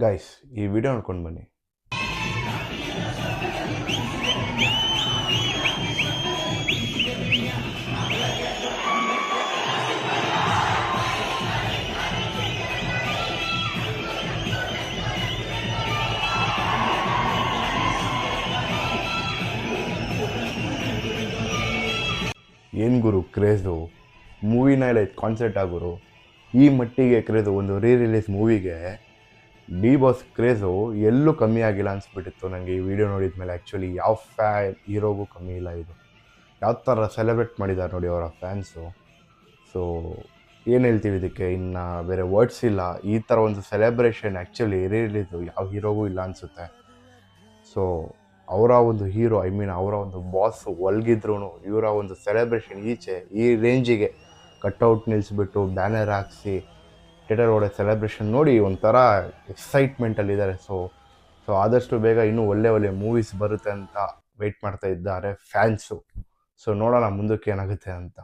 Guys ಈ video ನೋಡ್ಕೊಂಡು ಬನ್ನಿ. ಏನು ಗುರು ಕ್ರೇಜು, ಮೂವಿನ ಇಲ್ಲ ಕಾನ್ಸರ್ಟ್ ಆಗೋರು ಈ ಮಟ್ಟಿಗೆ ಕ್ರೇಜು. ಒಂದು ರಿಲೀಸ್ ಮೂವಿಗೆ ಡಿ ಬಾಸ್ ಕ್ರೇಜು ಎಲ್ಲೂ ಕಮ್ಮಿ ಆಗಿಲ್ಲ ಅನಿಸ್ಬಿಟ್ಟಿತ್ತು ನನಗೆ ಈ ವಿಡಿಯೋ ನೋಡಿದ ಮೇಲೆ. ಆ್ಯಕ್ಚುಲಿ ಯಾವ ಹೀರೋಗೂ ಕಮ್ಮಿ ಇಲ್ಲ. ಇದು ಯಾವ ಥರ ಸೆಲೆಬ್ರೇಟ್ ಮಾಡಿದ್ದಾರೆ ನೋಡಿ ಅವರ ಫ್ಯಾನ್ಸು. ಸೊ ಏನು ಹೇಳ್ತೀವಿ ಇದಕ್ಕೆ, ಇನ್ನು ಬೇರೆ ವರ್ಡ್ಸ್ ಇಲ್ಲ. ಈ ಥರ ಒಂದು ಸೆಲೆಬ್ರೇಷನ್ ಆ್ಯಕ್ಚುಲಿ ರಿಲೀಸು ಯಾವ ಹೀರೋಗೂ ಇಲ್ಲ ಅನಿಸುತ್ತೆ. ಸೊ ಅವರ ಒಂದು ಹೀರೋ, ಅವರ ಒಂದು ಬಾಸ್ ಒಲ್ಗಿದ್ರು ಇವರ ಒಂದು ಸೆಲೆಬ್ರೇಷನ್ ಈಚೆ ಈ ರೇಂಜಿಗೆ ಕಟ್ಔಟ್ ನಿಲ್ಲಿಸ್ಬಿಟ್ಟು ಬ್ಯಾನರ್ ಹಾಕಿಸಿ ಥಿಯೇಟರ್ ಒಳಗೆ ಸೆಲೆಬ್ರೇಷನ್ ನೋಡಿ ಒಂಥರ ಎಕ್ಸೈಟ್ಮೆಂಟಲ್ಲಿದ್ದಾರೆ. ಸೊ ಆದಷ್ಟು ಬೇಗ ಇನ್ನೂ ಒಳ್ಳೆ ಮೂವೀಸ್ ಬರುತ್ತೆ ಅಂತ ವೆಯ್ಟ್ ಮಾಡ್ತಾ ಇದ್ದಾರೆ ಫ್ಯಾನ್ಸು. ಸೊ ನೋಡೋಣ ಮುಂದಕ್ಕೆ ಏನಾಗುತ್ತೆ ಅಂತ.